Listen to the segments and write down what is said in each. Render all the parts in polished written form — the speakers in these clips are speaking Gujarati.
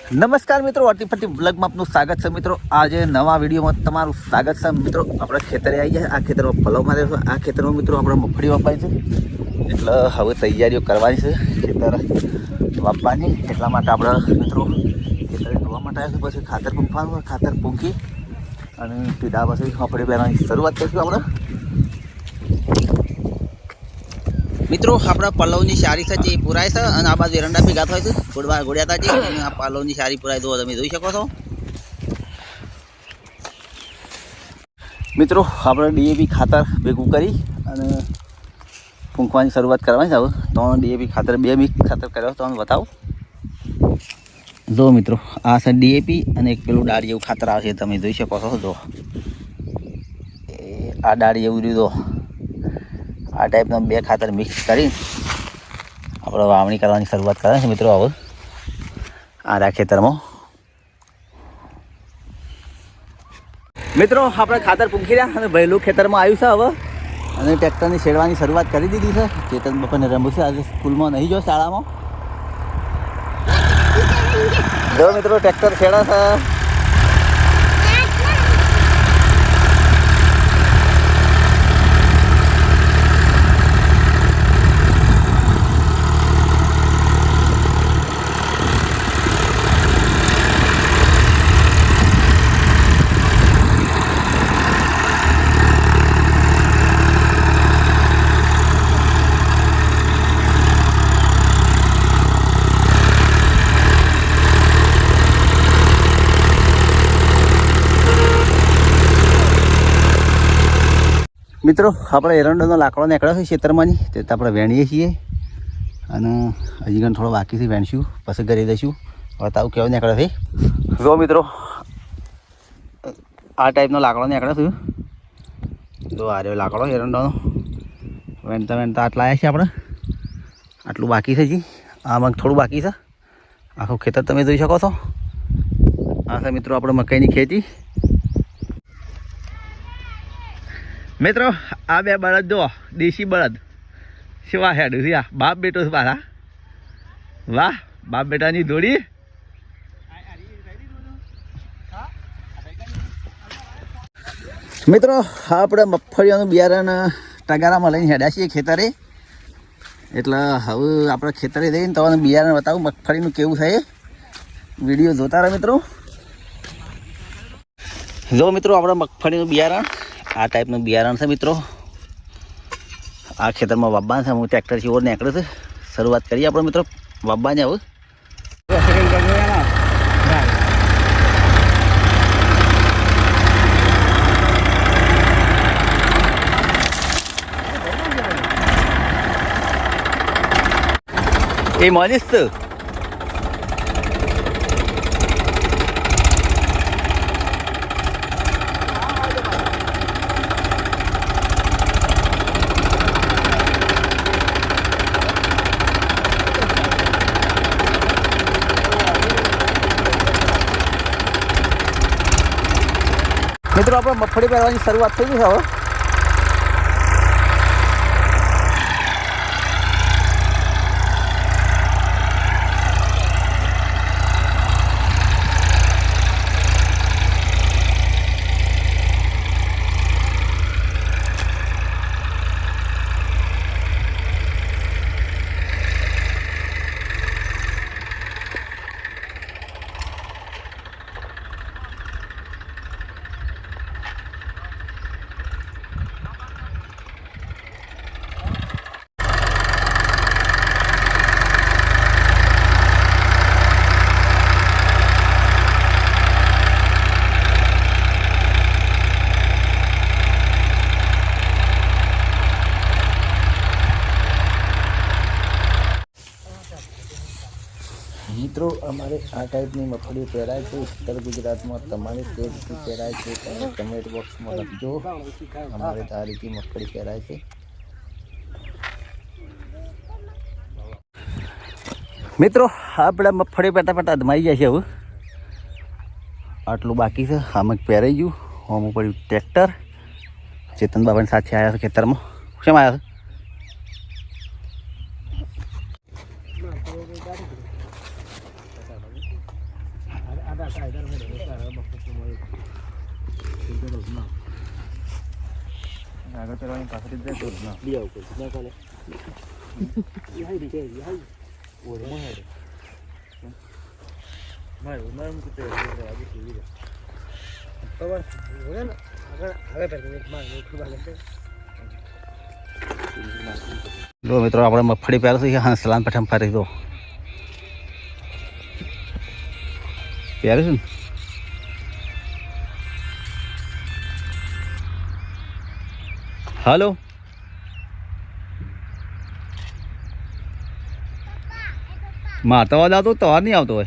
નમસ્કાર મિત્રો, અટીફટી બ્લોગમાં આપનું સ્વાગત છે મિત્રો. આજે નવા વિડીયોમાં તમારું સ્વાગત છે મિત્રો. આપણે ખેતરે આવી ગયા. આ ખેતરમાં ફલો મારે છે. આ ખેતરમાં મિત્રો આપણે મગફળી વાપાય છે, એટલે હવે તૈયારીઓ કરવાની છે ખેતર વાપવાની. એટલા માટે આપણે મિત્રો ખેતરે ધોવા માટે આવ્યા છે. પછી ખાતર પૂંખવાનું, ખાતર પૂંખી અને પીડા પછી મગફળી પહેરવાની શરૂઆત કરીશું આપણે મિત્રો. આપણા પલવની શારી છે જે પુરાય છે અને આ બાજુ એરંડા ભેગા થાય છે ગોળ્યા હતા જે. આ પલવની શારી પુરાય દો તમે જોઈ શકો છો મિત્રો. આપણે ડીએપી ખાતર ભેગું કરી અને ફૂંકવાની શરૂઆત કરવાની છે. હવે તો ડીએપી ખાતર 2 મિક્સ ખાતર કર્યો તો તમે બતાવો. જો મિત્રો, આ છે ડીએપી અને એક પેલું ડાળી જેવું ખાતર આવે છે, તમે જોઈ શકો છો. જો આ ડાળી જેવું રહ્યું. આ ટાઈપના 2 ખાતર મિક્સ કરી આપણે વાવણી કરવાની શરૂઆત કરવાની છે મિત્રો. હવે આ ખેતરમાં મિત્રો આપણે ખાતર પૂંખી રહ્યા અને વહેલું ખેતરમાં આવ્યું છે હવે, અને ટ્રેક્ટરની છેડવાની શરૂઆત કરી દીધી છે. ચેતન બપોરને રમવું છે. આજે સ્કૂલમાં નહીં જો શાળામાં. જો મિત્રો ટ્રેક્ટર છેડા છે. મિત્રો આપણે એરંડાનો લાકડો નીકળ્યો છે ખેતરમાંની, તે આપણે વેણીએ છીએ અને હજી પણ થોડો બાકી છે. વેણશું પછી ઘરે દઈશું. બતાવું કેવો નીકળ્યો છે. જો મિત્રો આ ટાઈપનો લાકડો નીકળ્યો છે. જો આ રહ્યો લાકડો એરંડાનો. વેણતા વેણતા આટલા આવ્યા છે આપણે. આટલું બાકી છે હજી. આમાં થોડું બાકી છે. આખું ખેતર તમે જોઈ શકો છો. આ છે મિત્રો આપણે મકાઈની ખેતી. મિત્રો આ 2 બળદ જો, દેશી બળદ શિવા હેડું છે. આ બાપ બેટો છે પાછા. વાહ, બાપ બેટાની જોડી. મિત્રો આપણે મગફળીઓનું બિયારણ ટગારામાં લઈને હેડ્યા છીએ ખેતરે. એટલે હવે આપણે ખેતરે જઈને તમને બિયારણ બતાવું મગફળીનું કેવું છે. વિડીયો જોતા રહો મિત્રો. જો મિત્રો આપણે મગફળીનું બિયારણ આ ટાઈપનું બિયારણ છે મિત્રો. આ ખેતરમાં વાવવાનું છે. હું ટ્રેક્ટરથી ઓર નીકળે છે. શરૂઆત કરીએ આપણે મિત્રો વાવવાની. હવે એ મોનિસ છે. મિત્રો આપણે મગફળી પહેરવાની શરૂઆત થઈ ગઈ છે હવે. મિત્રો અમારે આ ટાઈપની મગફળી પહેરાય છે. ઉત્તર ગુજરાતમાં તમારે તે રીતે પહેરાય છે. તમે કમેન્ટ બોક્સમાં લખજો. અમારે આ રીતે મગફળી પહેરાય છે. મિત્રો આપણે મગફળી પહેરતા પહેરતા અધમાઈ ગયા છે. હવે આટલું બાકી છે. આમાં પહેરાઈ ગયું. હોમું પડ્યું ટ્રેક્ટર. ચેતન બાબાની સાથે આવ્યા છે ખેતરમાં. શેમ આવ્યા છે? આગળ પેલાની પાછળ જાય તો ના બી આવું કઈ ના કાલે યહાઈ દીકે યહાઈ ઓર મોહે માર ઉમર મુકે તે આજે સીવી ખબર ઓરે ને આગળ હવે પર એક માં નોખું બાલે લો મિત્રો આપણે મફળી પહેરો છે હંસલાન પઠમ ફરી દો પહેરે છે ને हेलो माता वाला तो तवार नहीं आवतो है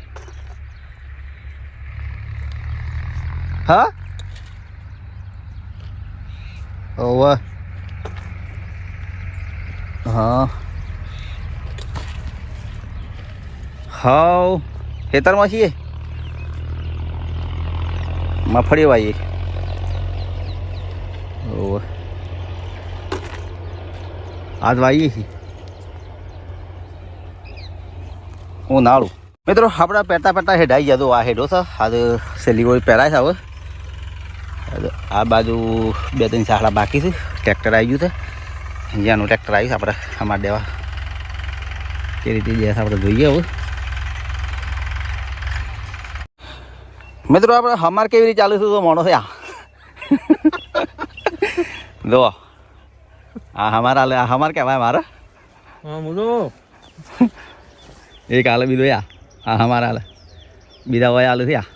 हाँ ओह हाँ हाँ खेतर में छे मफड़ी वाई ओह आज वाई ઉનાળું મિત્રો આપણા પહેરતા પહેરતા હેડાઈ જતો આ હેડો છે આજ સેલી ગોળી પહેરાય છે હવે આ બાજુ 2-3 સાખડા બાકી છે ટ્રેક્ટર આવી ગયું છે અહીંયાનું ટ્રેક્ટર આવ્યું છે આપણે અમારે દેવા કે રીતે જાય આપણે જોઈએ હવે મિત્રો આપણે અમારે કેવી રીતે ચાલુ છે તો મોણો છે આ જો આ હમાર કહેવાય મારે હા બોલો એક હાલે બીજો આ હમાર હાલે બીજા હોય હાલે થયા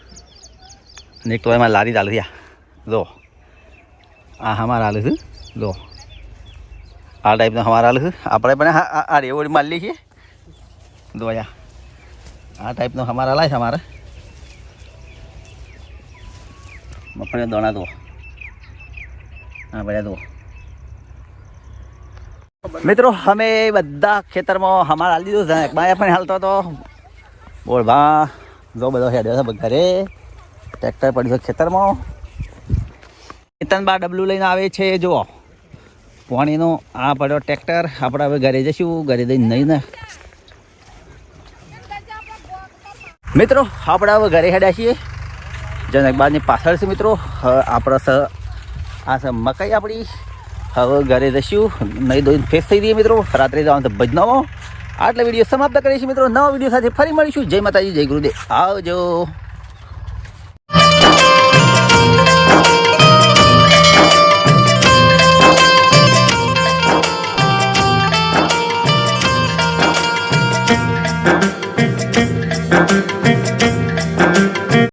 અને એક તો એમાં લારી ચાલે થયા જો આ હમાર હાલે છે જો આ ટાઈપનો હમાર હાલે છે આપણે પણ આ રેવડી મારી લઈએ છીએ જો આ ટાઈપનો હમાર હાલાય છે અમારે મફળી દોણા દો હા બધા દો મિત્રો અમે બધા ખેતરમાં હમાર હાલ દીધું છે એકમાં પણ હાલતો હતો બોલ ભા જો બધો હેડ્યો છે ઘરે ટ્રેક્ટર પડ્યું છે ખેતરમાં ખેતરમાં ડબલું લઈને આવે છે જુઓ પાણીનો આ પડ્યો ટ્રેક્ટર આપણે હવે ઘરે જઈશું ઘરે જઈને નહીં ને મિત્રો આપણે હવે ઘરે હેડ્યા છીએ જનકબાદની પાછળ છે મિત્રો આપણે આ છે મકાઈ આપણી હવે ઘરે જઈશું નહીં ધોઈને ફેસ થઈ દઈએ મિત્રો રાત્રે જવાનું તો ભજનામાં આટલા વિડીયો સમાપ્ત કરીશું મિત્રો નવા વિડીયો સાથે ફરી મળીશું જય માતાજી જય ગુરુદેવ આવજો